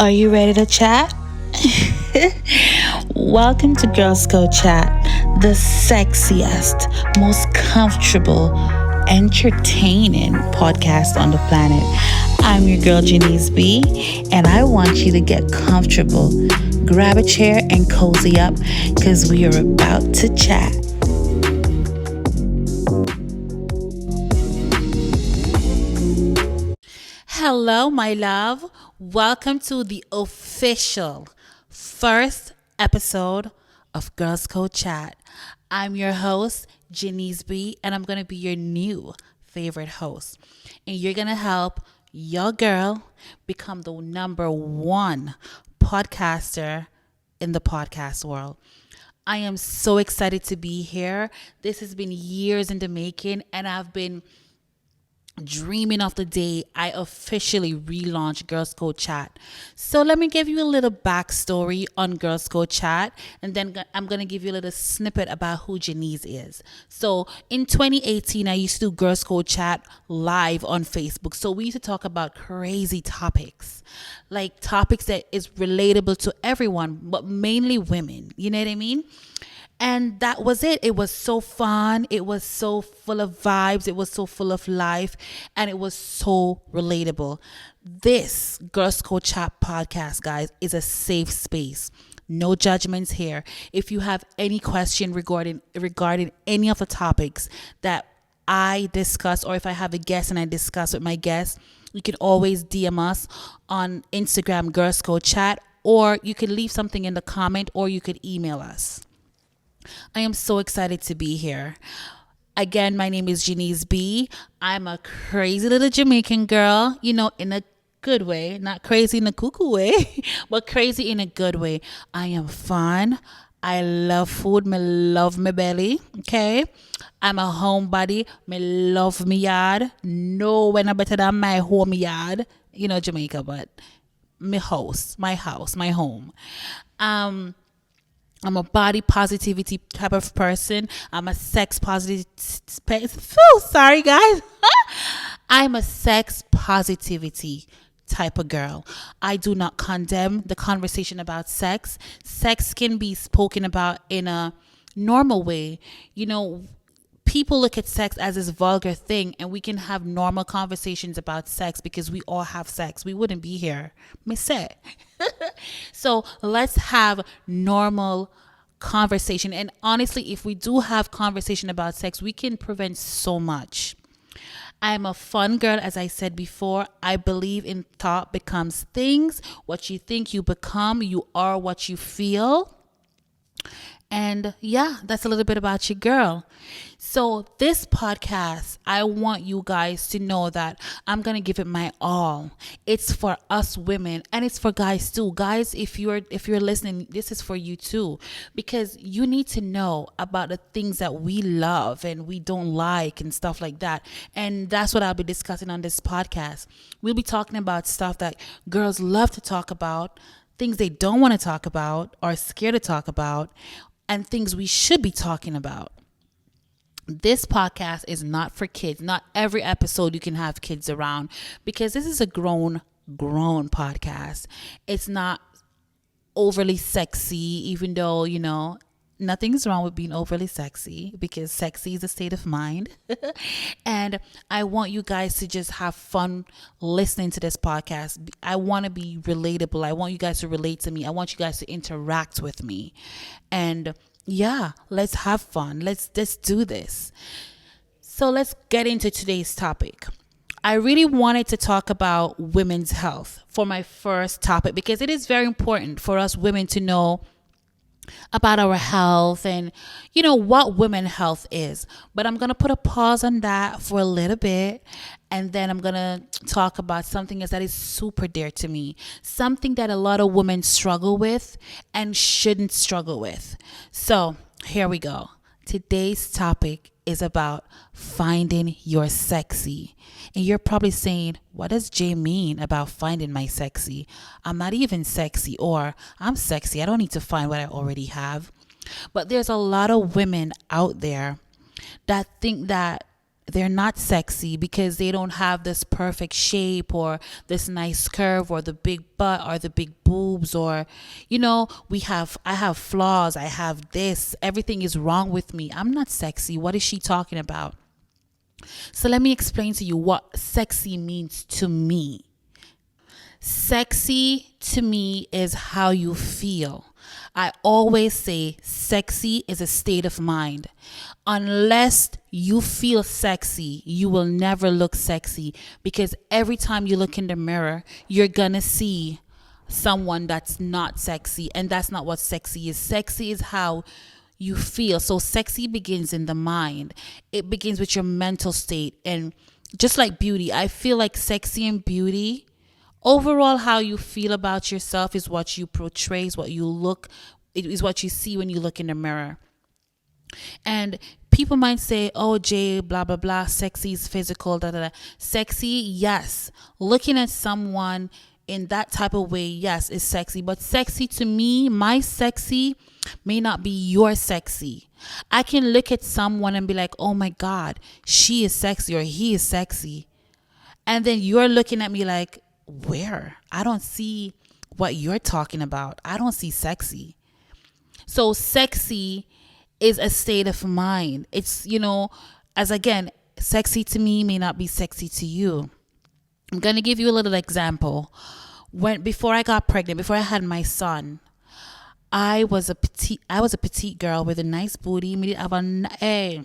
Are you ready to chat? Welcome to Girls Go Chat, the sexiest, most comfortable, entertaining podcast on the planet. I'm your girl, Janice B, and I want you to get comfortable. Grab a chair and cozy up because we are about to chat. Hello, my love. Welcome to the official first episode of Girls Code Chat. I'm your host, Janice B, and I'm going to be your new favorite host. And you're going to help your girl become the number one podcaster in the podcast world. I am so excited to be here. This has been years in the making, and I've been dreaming of the day I officially relaunched Girls Code Chat. So let me give you a little backstory on Girls Code Chat, and then I'm going to give you a little snippet about who Janice is. So in 2018, I used to do Girls Code Chat live on Facebook. So we used to talk about crazy topics, like topics that is relatable to everyone, but mainly women. You know what I mean? And that was it. It was so fun. It was so full of vibes. It was so full of life. And it was so relatable. This Girls Code Chat podcast, guys, is a safe space. No judgments here. If you have any question regarding any of the topics that I discuss, or if I have a guest and I discuss with my guest, you can always DM us on Instagram, Girls Code Chat, or you can leave something in the comment, or you could email us. I am so excited to be here. Again, my name is Janice B. I'm a crazy little Jamaican girl, in a good way, not crazy in a cuckoo way, but crazy in a good way. I am fun. I love food. Me love my belly. Okay. I'm a homebody. Me love me yard. No one better than my home yard. Jamaica, but my house, my home. I'm a body positivity type of person. I'm a sex positive. Sorry, guys. I'm a sex positivity type of girl. I do not condemn the conversation about sex. Sex can be spoken about in a normal way. People look at sex as this vulgar thing, and we can have normal conversations about sex because we all have sex. We wouldn't be here. Me say. So let's have normal conversation. And honestly, if we do have conversation about sex, we can prevent so much. I'm a fun girl, as I said before. I believe in thought becomes things. What you think, you become. You are what you feel. And yeah, that's a little bit about your girl. So this podcast, I want you guys to know that I'm going to give it my all. It's for us women, and it's for guys too. Guys, if you're listening, this is for you too, because you need to know about the things that we love and we don't like and stuff like that. And that's what I'll be discussing on this podcast. We'll be talking about stuff that girls love to talk about, things they don't want to talk about or scared to talk about, and things we should be talking about. This podcast is not for kids. Not every episode you can have kids around, because this is a grown podcast. It's not overly sexy, even though, nothing's wrong with being overly sexy, because sexy is a state of mind. And I want you guys to just have fun listening to this podcast. I want to be relatable. I want you guys to relate to me. I want you guys to interact with me. And yeah, let's have fun. Let's do this. So let's get into today's topic. I really wanted to talk about women's health for my first topic, because it is very important for us women to know about our health and what women health is. But I'm going to put a pause on that for a little bit, and then I'm going to talk about something else that is super dear to me, something that a lot of women struggle with and shouldn't struggle with. So here we go. Today's topic is about finding your sexy. And you're probably saying, what does Jay mean about finding my sexy? I'm not even sexy, or I'm sexy. I don't need to find what I already have. But there's a lot of women out there that think that they're not sexy because they don't have this perfect shape or this nice curve or the big butt or the big boobs, or I have flaws, I have this, everything is wrong with me. I'm not sexy. What is she talking about? So let me explain to you what sexy means to me. Sexy to me is how you feel. I always say sexy is a state of mind. Unless you feel sexy, you will never look sexy, because every time you look in the mirror, you're gonna see someone that's not sexy, and that's not what sexy is. Sexy is how you feel. So sexy begins in the mind. It begins with your mental state. And just like beauty, I feel like sexy and beauty, overall, how you feel about yourself is what you portray, is what you look, it is what you see when you look in the mirror. And people might say, oh, Jay, blah, blah, blah, sexy is physical, da, da, da. Sexy, yes. Looking at someone in that type of way, yes, is sexy. But sexy to me, my sexy may not be your sexy. I can look at someone and be like, oh my God, she is sexy or he is sexy. And then you're looking at me like, where? I don't see what you're talking about. I don't see sexy. So sexy is a state of mind. It's, as again, sexy to me may not be sexy to you. I'm going to give you a little example. Before I got pregnant, before I had my son, I was a petite girl with a nice booty. Me did have a nice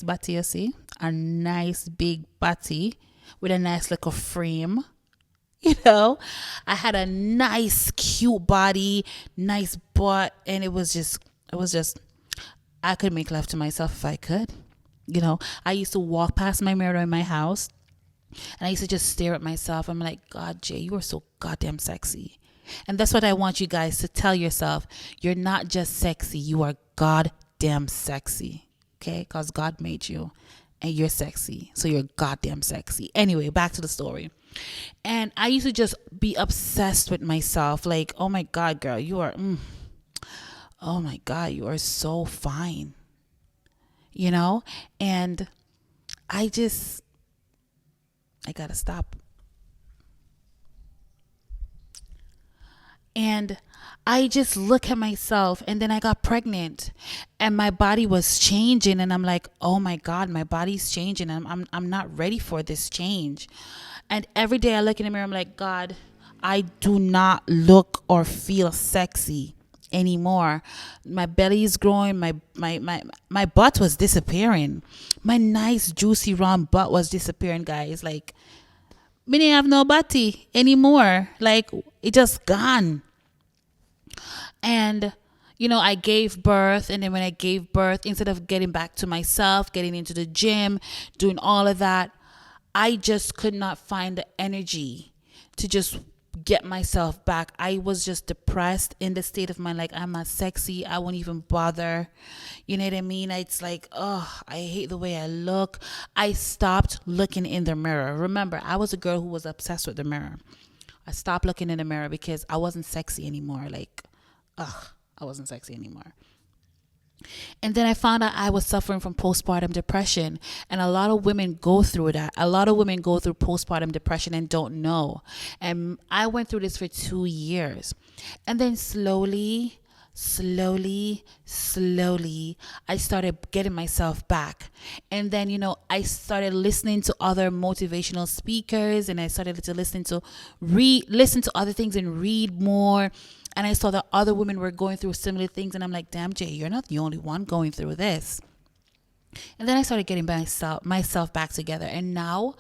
body, you see? A nice big body with a nice little frame. I had a nice cute body, nice butt, and it was just I could make love to myself if I could. I used to walk past my mirror in my house, and I used to just stare at myself. I'm like, God, Jay, you are so goddamn sexy. And that's what I want you guys to tell yourself. You're not just sexy, you are goddamn sexy. Okay? Because God made you and you're sexy. So you're goddamn sexy. Anyway, back to the story. And I used to just be obsessed with myself. Like, oh my God, girl, you are, oh my God, you are so fine. And I gotta stop. And I just look at myself, and then I got pregnant and my body was changing, and I'm like, oh my God, my body's changing. I'm not ready for this change. And every day I look in the mirror, I'm like, God, I do not look or feel sexy anymore. My belly is growing. My butt was disappearing. My nice juicy round butt was disappearing, guys. Like, me didn't have no body anymore. Like, it just gone. And I gave birth, and then when I gave birth, instead of getting back to myself, getting into the gym, doing all of that, I just could not find the energy to just get myself back. I was just depressed, in the state of mind, like, I'm not sexy, I won't even bother. You know what I mean? It's like, oh, I hate the way I look. I stopped looking in the mirror. Remember, I was a girl who was obsessed with the mirror. I stopped looking in the mirror because I wasn't sexy anymore. Like, I wasn't sexy anymore. And then I found out I was suffering from postpartum depression. And a lot of women go through that. A lot of women go through postpartum depression and don't know. And I went through this for 2 years. And then slowly, I started getting myself back. And then, I started listening to other motivational speakers, and I started to listen to other things and read more. And I saw that other women were going through similar things. And I'm like, damn, Jay, you're not the only one going through this. And then I started getting myself back together. And now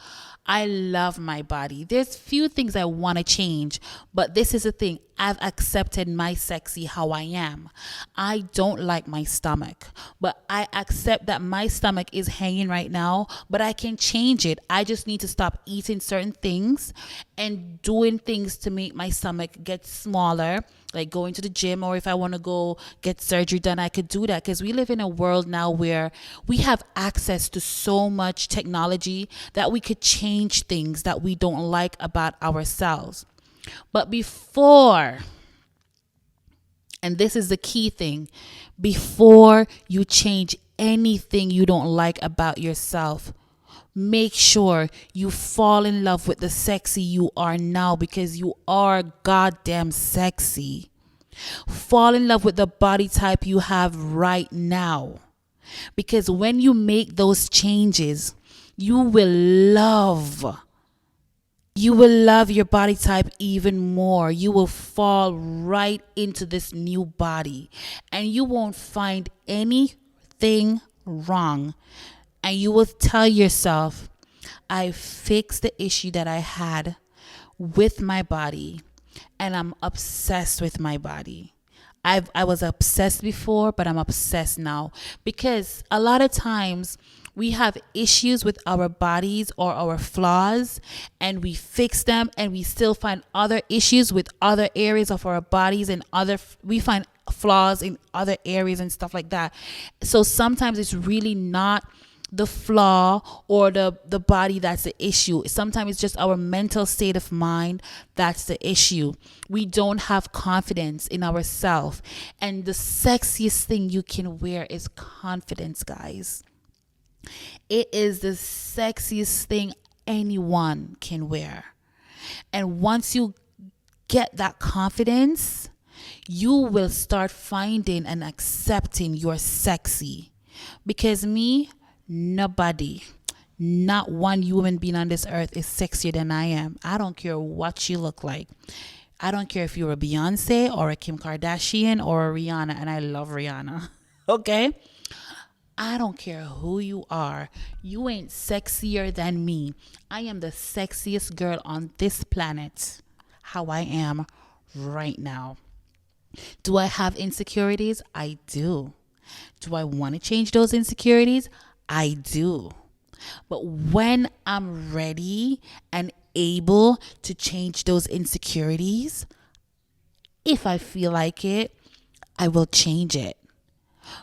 I love my body. There's few things I want to change, but this is the thing. I've accepted my sexy how I am. I don't like my stomach, but I accept that my stomach is hanging right now, but I can change it. I just need to stop eating certain things and doing things to make my stomach get smaller, like going to the gym, or if I want to go get surgery done, I could do that, because we live in a world now where we have access to so much technology that we could change things that we don't like about ourselves. But before, and this is the key thing, before you change anything you don't like about yourself. Make sure you fall in love with the sexy you are now, because you are goddamn sexy. Fall in love with the body type you have right now, because when you make those changes, you will love you will love your body type even more. You will fall right into this new body, and you won't find anything wrong. And you will tell yourself, I fixed the issue that I had with my body, and I'm obsessed with my body. I was obsessed before, but I'm obsessed now, because a lot of times we have issues with our bodies or our flaws, and we fix them, and we still find other issues with other areas of our bodies, and we find flaws in other areas and stuff like that. So sometimes it's really not the flaw or the body that's the issue. Sometimes it's just our mental state of mind that's the issue. We don't have confidence in ourselves, and the sexiest thing you can wear is confidence, guys. It is the sexiest thing anyone can wear. And once you get that confidence, you will start finding and accepting you're sexy. Because me, nobody, not one human being on this earth is sexier than I am. I don't care what you look like. I don't care if you're a Beyonce or a Kim Kardashian or a Rihanna, and I love Rihanna. Okay? I don't care who you are. You ain't sexier than me. I am the sexiest girl on this planet. How I am right now. Do I have insecurities? I do. Do I want to change those insecurities? I do. But when I'm ready and able to change those insecurities, if I feel like it, I will change it.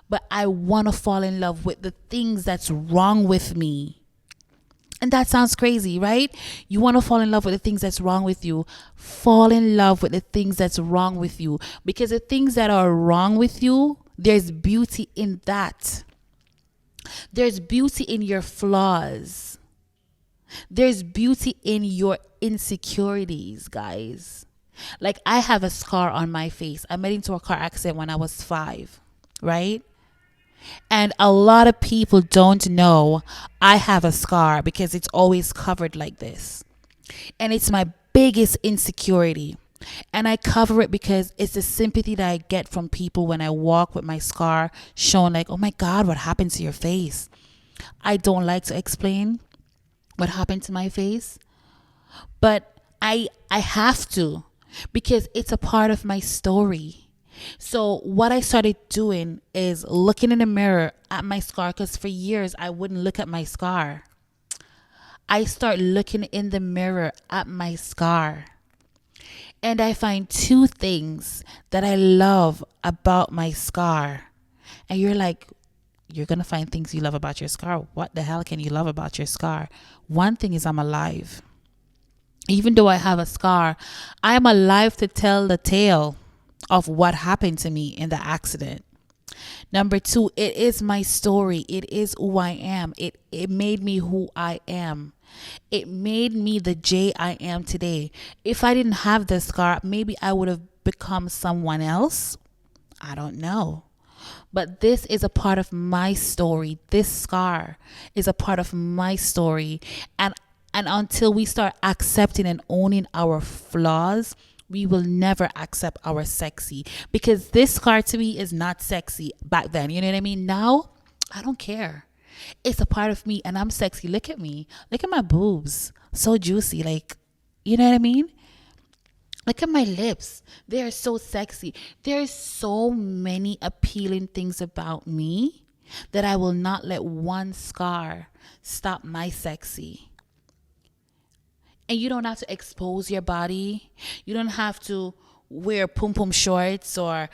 But I want to fall in love with the things that's wrong with me. And that sounds crazy, right? You want to fall in love with the things that's wrong with you. Fall in love with the things that's wrong with you. Because the things that are wrong with you, there's beauty in that. There's beauty in your flaws. There's beauty in your insecurities, guys. Like, I have a scar on my face. I met into a car accident when I was 5, right? And a lot of people don't know I have a scar because it's always covered like this. And it's my biggest insecurity. And I cover it because it's the sympathy that I get from people when I walk with my scar showing, like, oh my God, what happened to your face? I don't like to explain what happened to my face, but I have to, because it's a part of my story. So what I started doing is looking in the mirror at my scar, because for years I wouldn't look at my scar. I start looking in the mirror at my scar, and I find 2 things that I love about my scar. And you're like, you're going to find things you love about your scar. What the hell can you love about your scar? One thing is, I'm alive. Even though I have a scar, I am alive to tell the tale of what happened to me in the accident. Number 2, it is my story. It is who I am. It made me who I am. It made me the J I am today. If I didn't have the scar, maybe I would have become someone else. I don't know. But this is a part of my story. This scar is a part of my story. And until we start accepting and owning our flaws, we will never accept our sexy. Because this scar to me is not sexy back then. You know what I mean? Now, I don't care. It's a part of me, and I'm sexy. Look at me. Look at my boobs. So juicy. Like, you know what I mean? Look at my lips. They are so sexy. There's so many appealing things about me that I will not let one scar stop my sexy. And you don't have to expose your body. You don't have to wear pum pum shorts or,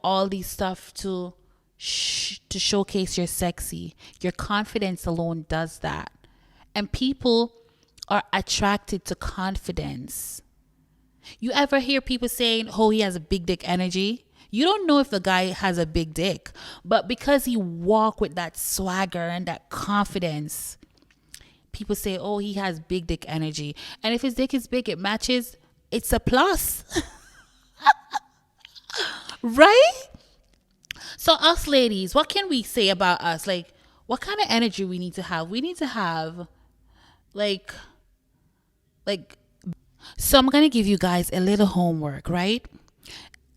all these stuff to showcase your sexy. Your confidence alone does that. And people are attracted to confidence. You ever hear people saying, oh, he has a big dick energy? You don't know if the guy has a big dick, but because he walk with that swagger and that confidence, people say, oh, he has big dick energy. And if his dick is big, it matches, it's a plus. Right? So us ladies, what can we say about us? Like, what kind of energy we need to have? We need to have like so I'm gonna give you guys a little homework, right?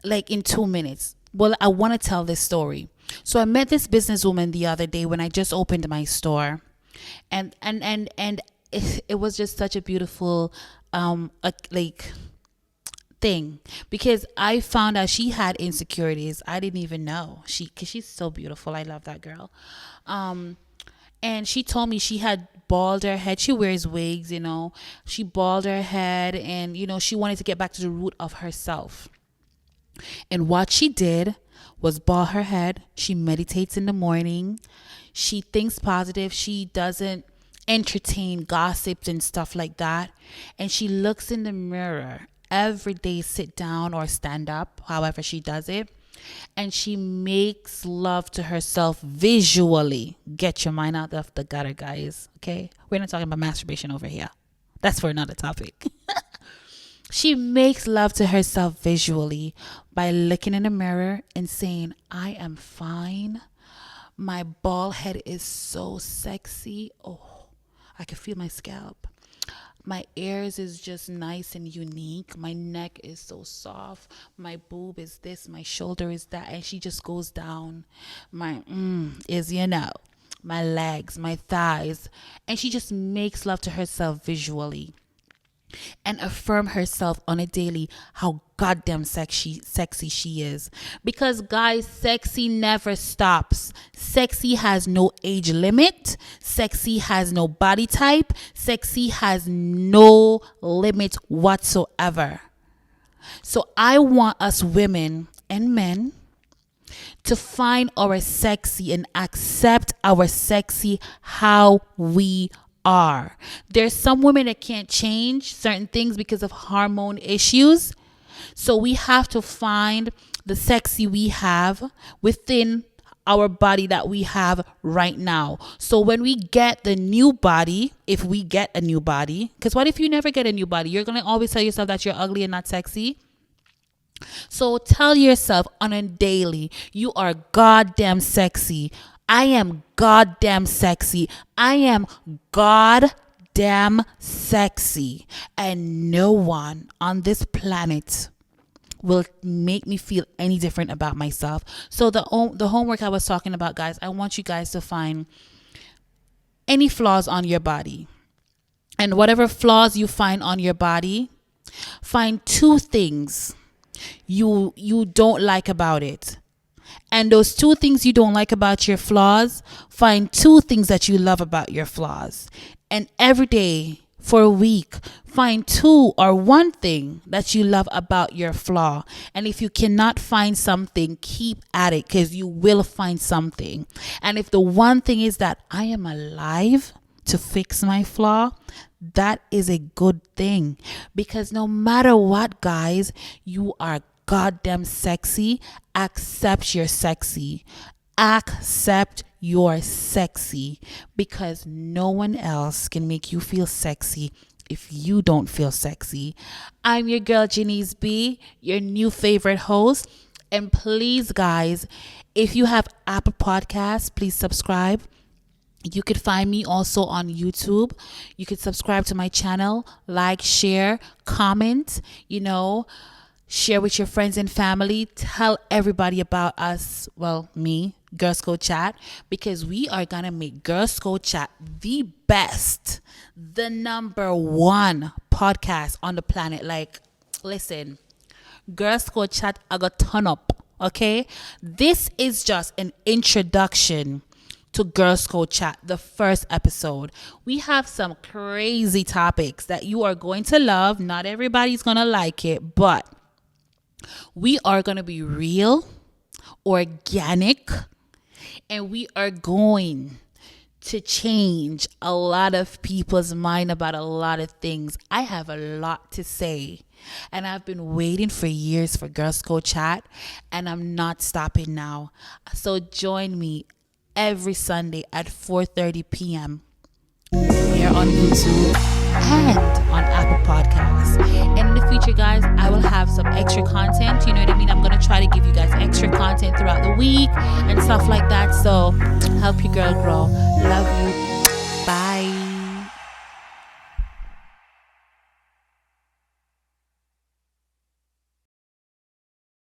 Like in 2 minutes. Well, I want to tell this story. So I met this businesswoman the other day when I just opened my store, and it was just such a beautiful like thing, because I found out she had insecurities. I didn't even know, because she's so beautiful. I love that girl. And she told me she had bald her head. She wears wigs, she bald her head, and she wanted to get back to the root of herself. And what she did was bald her head. She meditates in the morning. She thinks positive. She doesn't entertain gossips and stuff like that. And she looks in the mirror every day, sit down or stand up, however she does it. And she makes love to herself visually. Get your mind out of the gutter, guys. Okay? We're not talking about masturbation over here. That's for another topic. She makes love to herself visually by looking in the mirror and saying, I am fine. My bald head is so sexy. Oh, I can feel my scalp. My ears is just nice and unique. My neck is so soft. My boob is this. My shoulder is that. And she just goes down. My is, my legs, my thighs. And she just makes love to herself visually. And affirm herself on a daily how goddamn sexy she is. Because guys, sexy never stops. Sexy has no age limit. Sexy has no body type. Sexy has no limit whatsoever. So I want us women and men to find our sexy and accept our sexy how we are. There's some women that can't change certain things because of hormone issues. So we have to find the sexy we have within our body that we have right now. So when we get the new body, if we get a new body, because what if you never get a new body? You're going to always tell yourself that you're ugly and not sexy. So tell yourself on a daily, you are goddamn sexy. I am goddamn sexy. I am goddamn sexy. And no one on this planet will make me feel any different about myself. So the homework I was talking about, guys, I want you guys to find any flaws on your body. And whatever flaws you find on your body, find 2 things you don't like about it. And those 2 things you don't like about your flaws, find 2 things that you love about your flaws. And every day for a week, find 2 or 1 thing that you love about your flaw. And if you cannot find something, keep at it, because you will find something. And if the one thing is that I am alive to fix my flaw, that is a good thing. Because no matter what, guys, you are goddamn sexy. Accept your sexy. Accept your sexy, because no one else can make you feel sexy if you don't feel sexy. I'm your girl Janice B, your new favorite host. And please, guys, if you have Apple Podcasts, please subscribe. You could find me also on YouTube. You could subscribe to my channel, like, share, comment, share with your friends and family. Tell everybody about us. Well, me, Girls Code Chat, because we are going to make Girls Code Chat the best, the number 1 podcast on the planet. Like, listen, Girls Code Chat, I got turn up, okay? This is just an introduction to Girls Code Chat, the first episode. We have some crazy topics that you are going to love. Not everybody's going to like it, but we are going to be real, organic, and we are going to change a lot of people's mind about a lot of things. I have a lot to say And I've been waiting for years for Girls Code Chat, and I'm not stopping now. So join me every Sunday at 4:30 p.m. here on YouTube and on Apple Podcasts. And in the future, guys, I will have some extra content. You know what I mean? I'm going to try to give you guys extra content throughout the week and stuff like that. So help your girl grow. Love you. Bye.